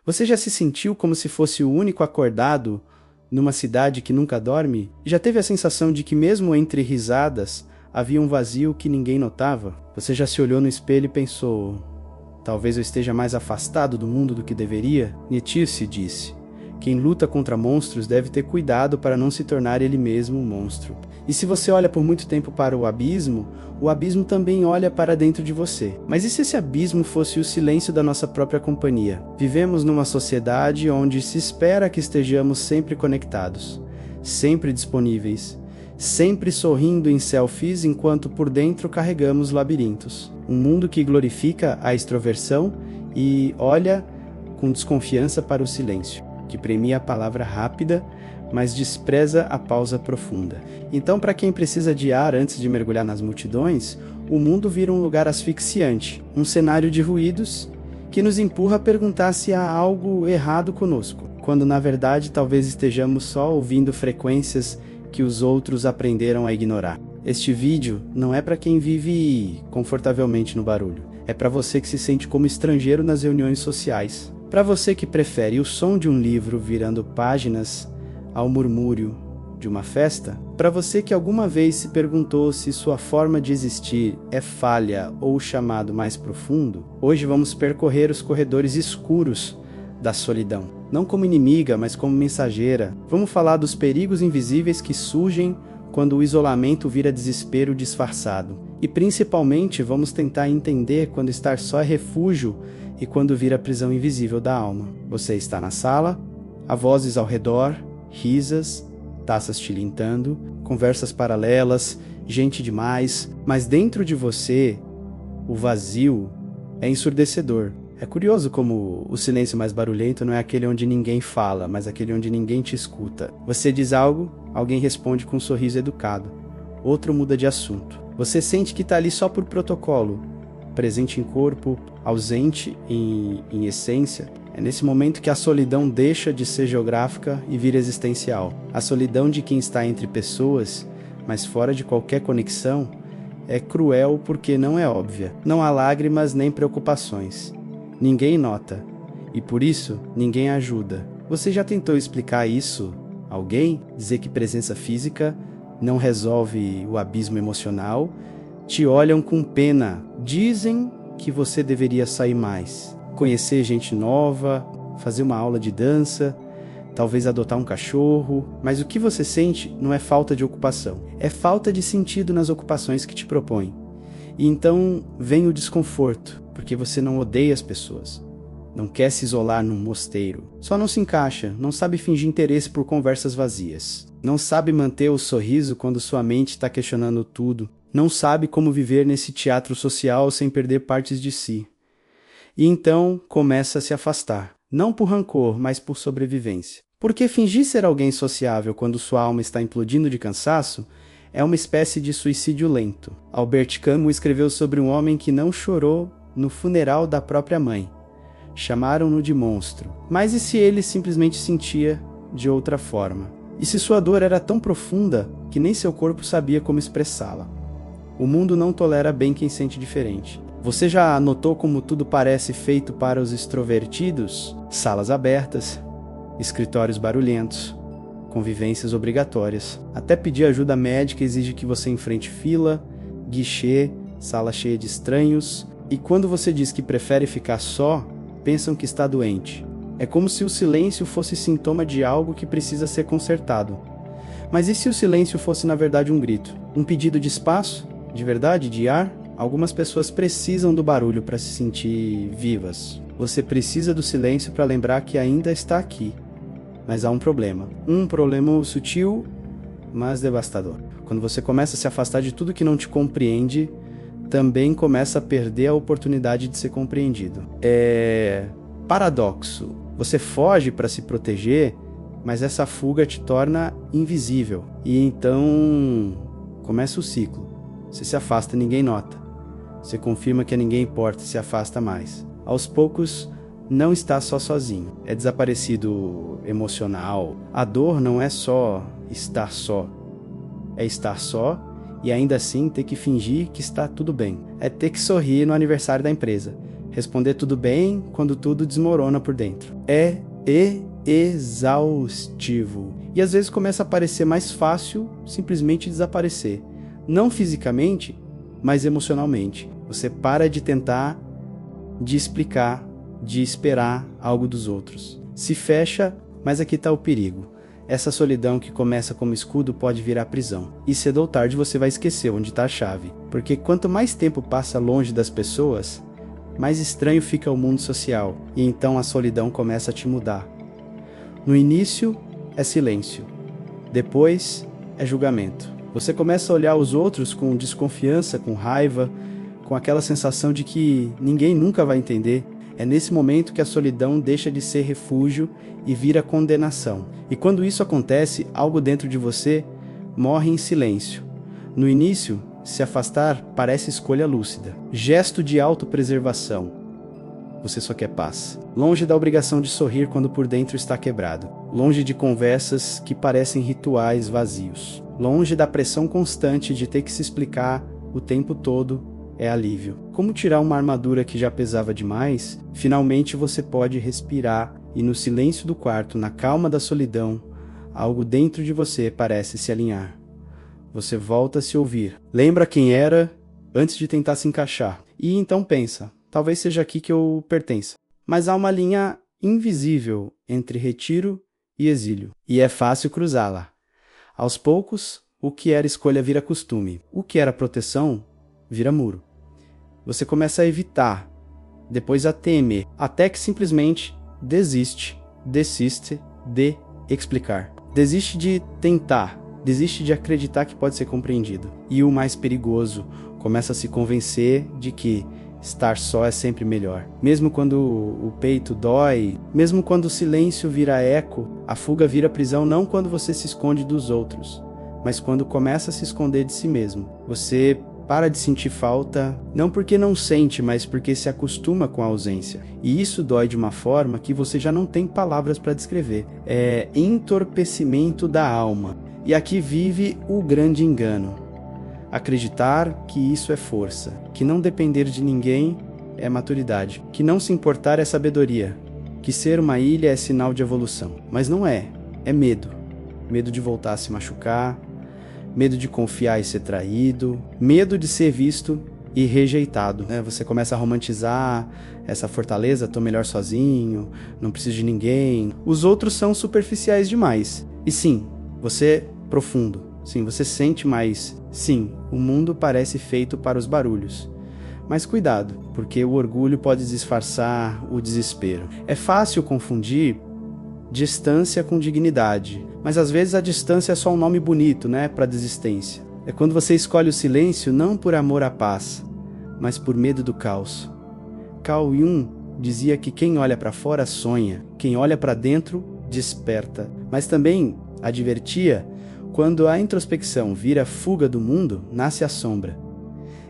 Você já se sentiu como se fosse o único acordado numa cidade que nunca dorme? Já teve a sensação de que mesmo entre risadas havia um vazio que ninguém notava? Você já se olhou no espelho e pensou: talvez eu esteja mais afastado do mundo do que deveria? Nietzsche disse: quem luta contra monstros deve ter cuidado para não se tornar ele mesmo um monstro. E se você olha por muito tempo para o abismo também olha para dentro de você. Mas e se esse abismo fosse o silêncio da nossa própria companhia? Vivemos numa sociedade onde se espera que estejamos sempre conectados, sempre disponíveis, sempre sorrindo em selfies enquanto por dentro carregamos labirintos. Um mundo que glorifica a extroversão e olha com desconfiança para o silêncio, que premia a palavra rápida, mas despreza a pausa profunda. Então, para quem precisa de ar antes de mergulhar nas multidões, o mundo vira um lugar asfixiante, um cenário de ruídos que nos empurra a perguntar se há algo errado conosco, quando na verdade talvez estejamos só ouvindo frequências que os outros aprenderam a ignorar. Este vídeo não é para quem vive confortavelmente no barulho, é para você que se sente como estrangeiro nas reuniões sociais. Para você que prefere o som de um livro virando páginas ao murmúrio de uma festa, para você que alguma vez se perguntou se sua forma de existir é falha ou o chamado mais profundo, hoje vamos percorrer os corredores escuros da solidão. Não como inimiga, mas como mensageira. Vamos falar dos perigos invisíveis que surgem quando o isolamento vira desespero disfarçado. E principalmente vamos tentar entender quando estar só é refúgio e quando vira a prisão invisível da alma. Você está na sala, há vozes ao redor, risas, taças tilintando, conversas paralelas, gente demais, mas dentro de você, o vazio é ensurdecedor. É curioso como o silêncio mais barulhento não é aquele onde ninguém fala, mas aquele onde ninguém te escuta. Você diz algo, alguém responde com um sorriso educado, outro muda de assunto. Você sente que está ali só por protocolo, presente em corpo, ausente em essência. É nesse momento que a solidão deixa de ser geográfica e vira existencial. A solidão de quem está entre pessoas, mas fora de qualquer conexão, é cruel porque não é óbvia. Não há lágrimas nem preocupações. Ninguém nota. E por isso, ninguém ajuda. Você já tentou explicar isso a alguém? Dizer que presença física não resolve o abismo emocional? Te olham com pena. Dizem que você deveria sair mais. Conhecer gente nova, fazer uma aula de dança, talvez adotar um cachorro, mas o que você sente não é falta de ocupação, é falta de sentido nas ocupações que te propõem. E então vem o desconforto, porque você não odeia as pessoas, não quer se isolar num mosteiro, só não se encaixa, não sabe fingir interesse por conversas vazias, não sabe manter o sorriso quando sua mente está questionando tudo, não sabe como viver nesse teatro social sem perder partes de si. E então começa a se afastar, não por rancor, mas por sobrevivência. Porque fingir ser alguém sociável quando sua alma está implodindo de cansaço é uma espécie de suicídio lento. Albert Camus escreveu sobre um homem que não chorou no funeral da própria mãe. Chamaram-no de monstro. Mas e se ele simplesmente sentia de outra forma? E se sua dor era tão profunda que nem seu corpo sabia como expressá-la? O mundo não tolera bem quem sente diferente. Você já notou como tudo parece feito para os extrovertidos? Salas abertas, escritórios barulhentos, convivências obrigatórias. Até pedir ajuda médica exige que você enfrente fila, guichê, sala cheia de estranhos. E quando você diz que prefere ficar só, pensam que está doente. É como se o silêncio fosse sintoma de algo que precisa ser consertado. Mas e se o silêncio fosse na verdade um grito? Um pedido de espaço? De verdade? De ar? Algumas pessoas precisam do barulho para se sentir vivas. Você precisa do silêncio para lembrar que ainda está aqui. Mas há um problema. Um problema sutil, mas devastador. Quando você começa a se afastar de tudo que não te compreende, também começa a perder a oportunidade de ser compreendido. É paradoxo. Você foge para se proteger, mas essa fuga te torna invisível. E então começa o ciclo. Você se afasta e ninguém nota. Você confirma que a ninguém importa e se afasta mais. Aos poucos, não está só sozinho. É desaparecido emocional. A dor não é só estar só. É estar só e ainda assim ter que fingir que está tudo bem. É ter que sorrir no aniversário da empresa. Responder tudo bem quando tudo desmorona por dentro. É exaustivo. E às vezes começa a parecer mais fácil simplesmente desaparecer. Não fisicamente, mas emocionalmente. Você para de tentar, de explicar, de esperar algo dos outros. Se fecha, mas aqui está o perigo. Essa solidão que começa como escudo pode virar prisão. E cedo ou tarde você vai esquecer onde está a chave. Porque quanto mais tempo passa longe das pessoas, mais estranho fica o mundo social. E então a solidão começa a te mudar. No início é silêncio. Depois é julgamento. Você começa a olhar os outros com desconfiança, com raiva, com aquela sensação de que ninguém nunca vai entender. É nesse momento que a solidão deixa de ser refúgio e vira condenação. E quando isso acontece, algo dentro de você morre em silêncio. No início, se afastar parece escolha lúcida. Gesto de autopreservação. Você só quer paz. Longe da obrigação de sorrir quando por dentro está quebrado. Longe de conversas que parecem rituais vazios. Longe da pressão constante de ter que se explicar o tempo todo. É alívio. Como tirar uma armadura que já pesava demais? Finalmente você pode respirar e no silêncio do quarto, na calma da solidão, algo dentro de você parece se alinhar. Você volta a se ouvir. Lembra quem era antes de tentar se encaixar. E então pensa, talvez seja aqui que eu pertença. Mas há uma linha invisível entre retiro e exílio. E é fácil cruzá-la. Aos poucos, o que era escolha vira costume. O que era proteção vira muro. Você começa a evitar, depois a temer, até que simplesmente desiste de explicar. Desiste de tentar, desiste de acreditar que pode ser compreendido. E o mais perigoso, começa a se convencer de que estar só é sempre melhor. Mesmo quando o peito dói, mesmo quando o silêncio vira eco, a fuga vira prisão não quando você se esconde dos outros, mas quando começa a se esconder de si mesmo. Você para de sentir falta, não porque não sente, mas porque se acostuma com a ausência. E isso dói de uma forma que você já não tem palavras para descrever. É entorpecimento da alma. E aqui vive o grande engano. Acreditar que isso é força, que não depender de ninguém é maturidade, que não se importar é sabedoria, que ser uma ilha é sinal de evolução. Mas não é, é medo. Medo de voltar a se machucar, medo de confiar e ser traído, medo de ser visto e rejeitado. Você começa a romantizar essa fortaleza, tô melhor sozinho, não preciso de ninguém. Os outros são superficiais demais. E sim, você é profundo. Sim, você sente mais. Sim, o mundo parece feito para os barulhos. Mas cuidado, porque o orgulho pode disfarçar o desespero. É fácil confundir distância com dignidade, mas às vezes a distância é só um nome bonito, para desistência. É quando você escolhe o silêncio não por amor à paz, mas por medo do caos. Carl Jung dizia que quem olha para fora sonha, quem olha para dentro desperta. Mas também advertia, quando a introspecção vira fuga do mundo, nasce a sombra.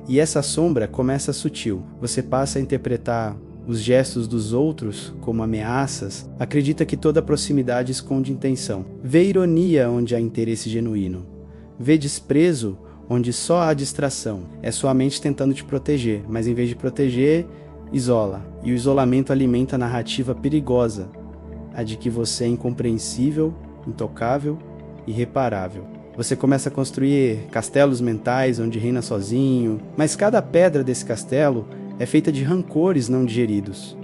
E essa sombra começa sutil. Você passa a interpretar os gestos dos outros como ameaças, acredita que toda proximidade esconde intenção. Vê ironia onde há interesse genuíno. Vê desprezo onde só há distração. É sua mente tentando te proteger, mas em vez de proteger, isola. E o isolamento alimenta a narrativa perigosa, a de que você é incompreensível, intocável, irreparável. Você começa a construir castelos mentais onde reina sozinho, mas cada pedra desse castelo é feita de rancores não digeridos.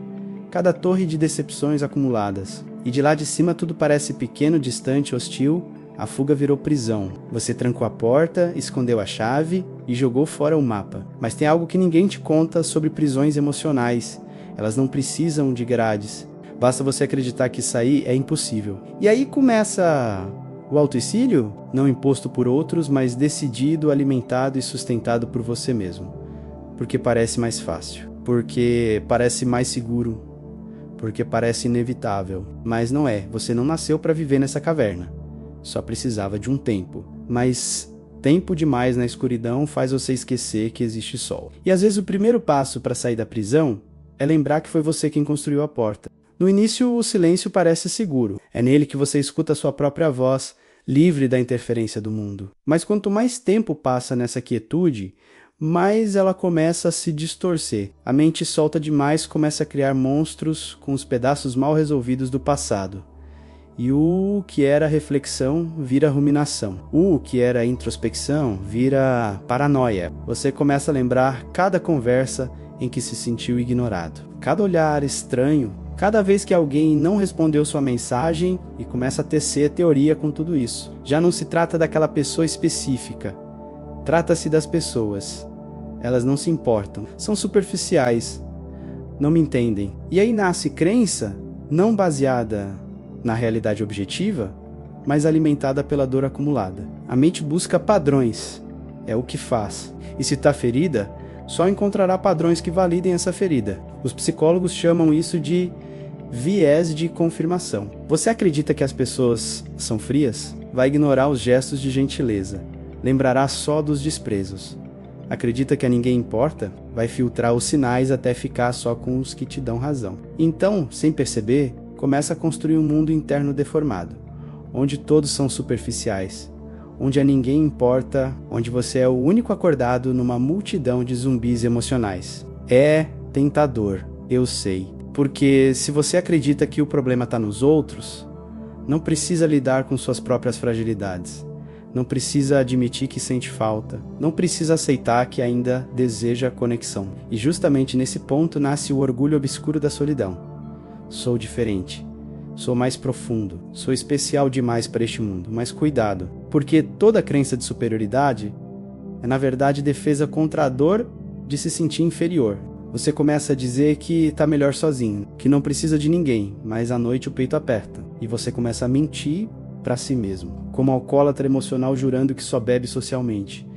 Cada torre de decepções acumuladas. E de lá de cima tudo parece pequeno, distante, hostil. A fuga virou prisão. Você trancou a porta, escondeu a chave e jogou fora o mapa. Mas tem algo que ninguém te conta sobre prisões emocionais. Elas não precisam de grades. Basta você acreditar que sair é impossível. E aí começa o autoexílio, não imposto por outros, mas decidido, alimentado e sustentado por você mesmo. Porque parece mais fácil, porque parece mais seguro, porque parece inevitável. Mas não é, você não nasceu para viver nessa caverna. Só precisava de um tempo. Mas tempo demais na escuridão faz você esquecer que existe sol. E às vezes o primeiro passo para sair da prisão é lembrar que foi você quem construiu a porta. No início o silêncio parece seguro. É nele que você escuta a sua própria voz, livre da interferência do mundo. Mas quanto mais tempo passa nessa quietude, mais ela começa a se distorcer. A mente solta demais começa a criar monstros com os pedaços mal resolvidos do passado. E o que era reflexão vira ruminação. O que era introspecção vira paranoia. Você começa a lembrar cada conversa em que se sentiu ignorado. Cada olhar estranho, cada vez que alguém não respondeu sua mensagem e começa a tecer teoria com tudo isso. Já não se trata daquela pessoa específica. Trata-se das pessoas. Elas não se importam. São superficiais. Não me entendem. E aí nasce crença não baseada na realidade objetiva, mas alimentada pela dor acumulada. A mente busca padrões, é o que faz. E se está ferida, só encontrará padrões que validem essa ferida. Os psicólogos chamam isso de viés de confirmação. Você acredita que as pessoas são frias? Vai ignorar os gestos de gentileza. Lembrará só dos desprezos. Acredita que a ninguém importa? Vai filtrar os sinais até ficar só com os que te dão razão. Então, sem perceber, começa a construir um mundo interno deformado, onde todos são superficiais, onde a ninguém importa, onde você é o único acordado numa multidão de zumbis emocionais. É tentador, eu sei, porque se você acredita que o problema está nos outros, não precisa lidar com suas próprias fragilidades, não precisa admitir que sente falta, não precisa aceitar que ainda deseja conexão. E justamente nesse ponto nasce o orgulho obscuro da solidão. Sou diferente, sou mais profundo, sou especial demais para este mundo, mas cuidado, porque toda crença de superioridade é na verdade defesa contra a dor de se sentir inferior. Você começa a dizer que está melhor sozinho, que não precisa de ninguém, mas à noite o peito aperta, e você começa a mentir para si mesmo, como alcoólatra emocional jurando que só bebe socialmente,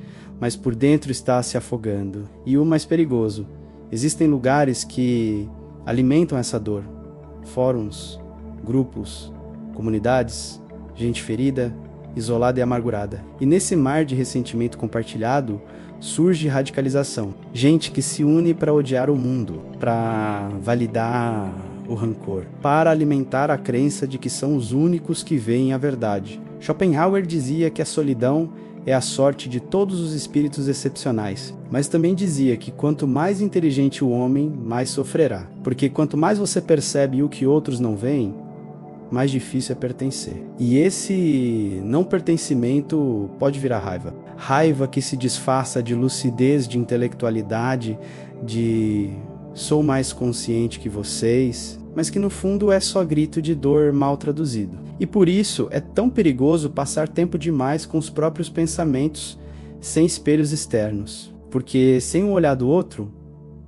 mas por dentro está se afogando. E o mais perigoso, existem lugares que alimentam essa dor. Fóruns, grupos, comunidades, gente ferida, isolada e amargurada. E nesse mar de ressentimento compartilhado, surge radicalização. Gente que se une para odiar o mundo, para validar o rancor, para alimentar a crença de que são os únicos que veem a verdade. Schopenhauer dizia que a solidão é a sorte de todos os espíritos excepcionais, mas também dizia que quanto mais inteligente o homem, mais sofrerá, porque quanto mais você percebe o que outros não veem, mais difícil é pertencer. E esse não pertencimento pode virar raiva. Raiva que se disfarça de lucidez, de intelectualidade, de sou mais consciente que vocês, mas que no fundo é só grito de dor mal traduzido. E por isso é tão perigoso passar tempo demais com os próprios pensamentos sem espelhos externos, porque sem o olhar do outro,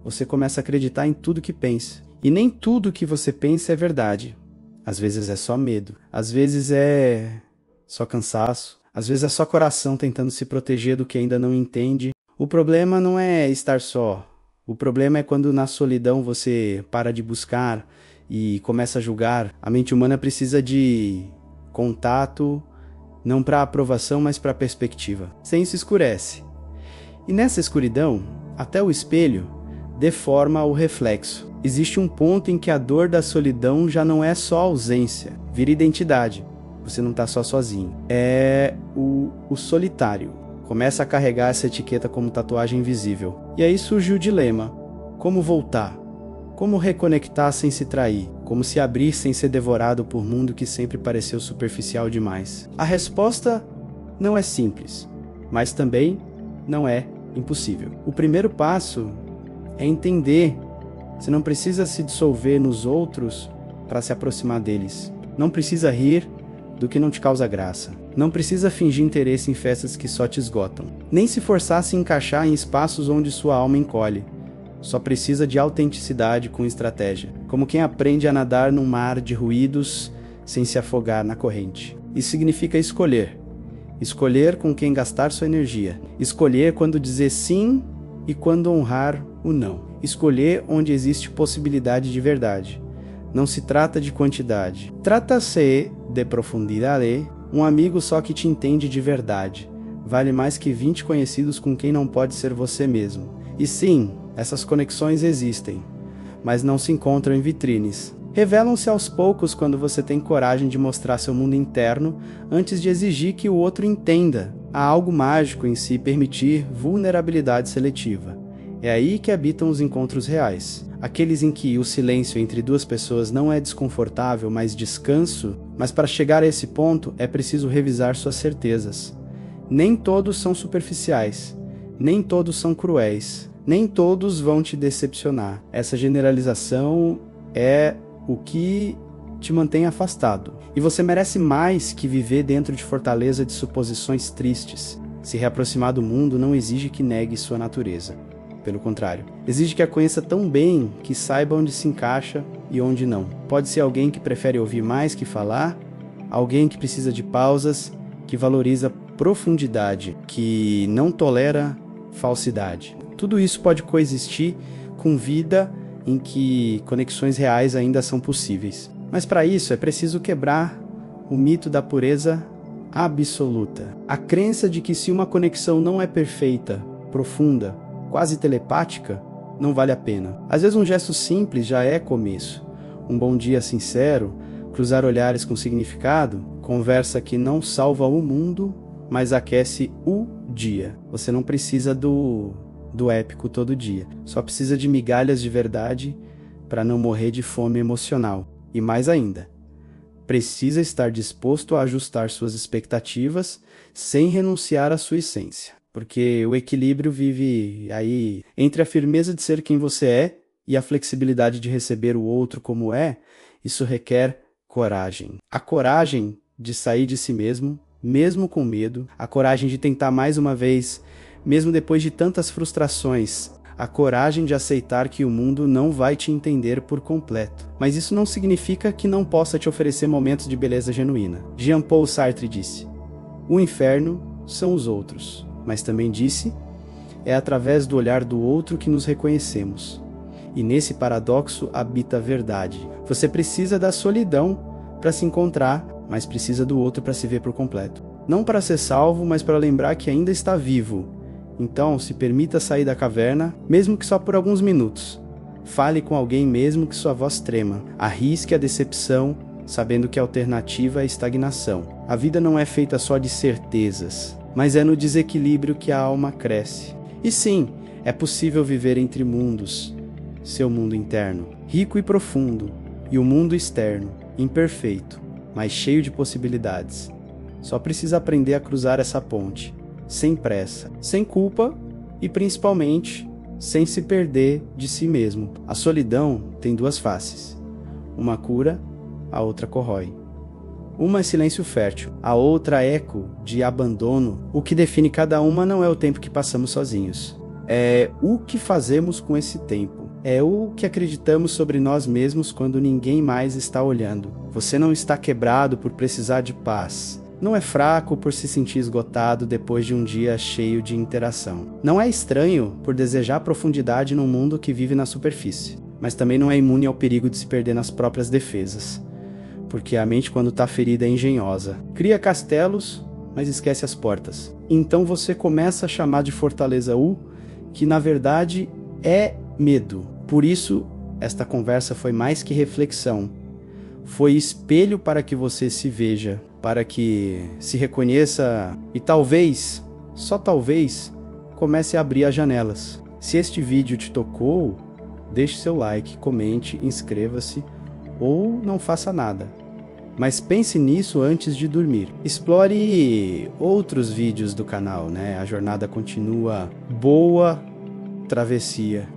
você começa a acreditar em tudo que pensa. E nem tudo que você pensa é verdade. Às vezes é só medo, às vezes é só cansaço, às vezes é só coração tentando se proteger do que ainda não entende. O problema não é estar só, o problema é quando na solidão você para de buscar e começa a julgar. A mente humana precisa de contato, não para aprovação, mas para perspectiva. Sem isso escurece. E nessa escuridão, até o espelho deforma o reflexo. Existe um ponto em que a dor da solidão já não é só ausência, vira identidade. Você não está só sozinho. É o solitário. Começa a carregar essa etiqueta como tatuagem invisível. E aí surge o dilema. Como voltar? Como reconectar sem se trair? Como se abrir sem ser devorado por mundo que sempre pareceu superficial demais? A resposta não é simples, mas também não é impossível. O primeiro passo é entender. Você não precisa se dissolver nos outros para se aproximar deles. Não precisa rir do que não te causa graça. Não precisa fingir interesse em festas que só te esgotam. Nem se forçar a se encaixar em espaços onde sua alma encolhe. Só precisa de autenticidade com estratégia. Como quem aprende a nadar num mar de ruídos sem se afogar na corrente. Isso significa escolher. Escolher com quem gastar sua energia. Escolher quando dizer sim e quando honrar o não. Escolher onde existe possibilidade de verdade. Não se trata de quantidade. Trata-se de profundidade. Um amigo só que te entende de verdade. Vale mais que 20 conhecidos com quem não pode ser você mesmo. E sim, essas conexões existem, mas não se encontram em vitrines. Revelam-se aos poucos quando você tem coragem de mostrar seu mundo interno antes de exigir que o outro entenda. Há algo mágico em se permitir vulnerabilidade seletiva. É aí que habitam os encontros reais. Aqueles em que o silêncio entre duas pessoas não é desconfortável, mas descanso. Mas para chegar a esse ponto é preciso revisar suas certezas. Nem todos são superficiais, nem todos são cruéis, nem todos vão te decepcionar. Essa generalização é o que te mantém afastado. E você merece mais que viver dentro de fortaleza de suposições tristes. Se reaproximar do mundo não exige que negue sua natureza. Pelo contrário, exige que a conheça tão bem que saiba onde se encaixa e onde não. Pode ser alguém que prefere ouvir mais que falar, alguém que precisa de pausas, que valoriza profundidade, que não tolera falsidade. Tudo isso pode coexistir com vida em que conexões reais ainda são possíveis. Mas para isso é preciso quebrar o mito da pureza absoluta. A crença de que se uma conexão não é perfeita, profunda, quase telepática, não vale a pena. Às vezes um gesto simples já é começo. Um bom dia sincero, cruzar olhares com significado, conversa que não salva o mundo, mas aquece o dia. Você não precisa do épico todo dia. Só precisa de migalhas de verdade para não morrer de fome emocional. E mais ainda, precisa estar disposto a ajustar suas expectativas sem renunciar à sua essência. Porque o equilíbrio vive aí entre a firmeza de ser quem você é e a flexibilidade de receber o outro como é. Isso requer coragem. A coragem de sair de si mesmo, mesmo com medo. A coragem de tentar mais uma vez, mesmo depois de tantas frustrações. A coragem de aceitar que o mundo não vai te entender por completo. Mas isso não significa que não possa te oferecer momentos de beleza genuína. Jean-Paul Sartre disse: o inferno são os outros. Mas também disse: é através do olhar do outro que nos reconhecemos. E nesse paradoxo habita a verdade. Você precisa da solidão para se encontrar, mas precisa do outro para se ver por completo. Não para ser salvo, mas para lembrar que ainda está vivo. Então, se permita sair da caverna, mesmo que só por alguns minutos. Fale com alguém mesmo que sua voz trema. Arrisque a decepção, sabendo que a alternativa é a estagnação. A vida não é feita só de certezas, mas é no desequilíbrio que a alma cresce. E sim, é possível viver entre mundos. Seu mundo interno, rico e profundo, e o mundo externo, imperfeito, mas cheio de possibilidades. Só precisa aprender a cruzar essa ponte. Sem pressa, sem culpa e principalmente sem se perder de si mesmo. A solidão tem duas faces. Uma cura, a outra corrói. Uma é silêncio fértil, a outra eco de abandono. O que define cada uma não é o tempo que passamos sozinhos. É o que fazemos com esse tempo. É o que acreditamos sobre nós mesmos quando ninguém mais está olhando. Você não está quebrado por precisar de paz. Não é fraco por se sentir esgotado depois de um dia cheio de interação. Não é estranho por desejar profundidade num mundo que vive na superfície. Mas também não é imune ao perigo de se perder nas próprias defesas. Porque a mente, quando está ferida, é engenhosa. Cria castelos, mas esquece as portas. Então você começa a chamar de fortaleza o que na verdade é medo. Por isso, esta conversa foi mais que reflexão. Foi espelho para que você se veja, para que se reconheça e talvez, só talvez, comece a abrir as janelas. Se este vídeo te tocou, deixe seu like, comente, inscreva-se ou não faça nada. Mas pense nisso antes de dormir. Explore outros vídeos do canal, né? A jornada continua. Boa travessia.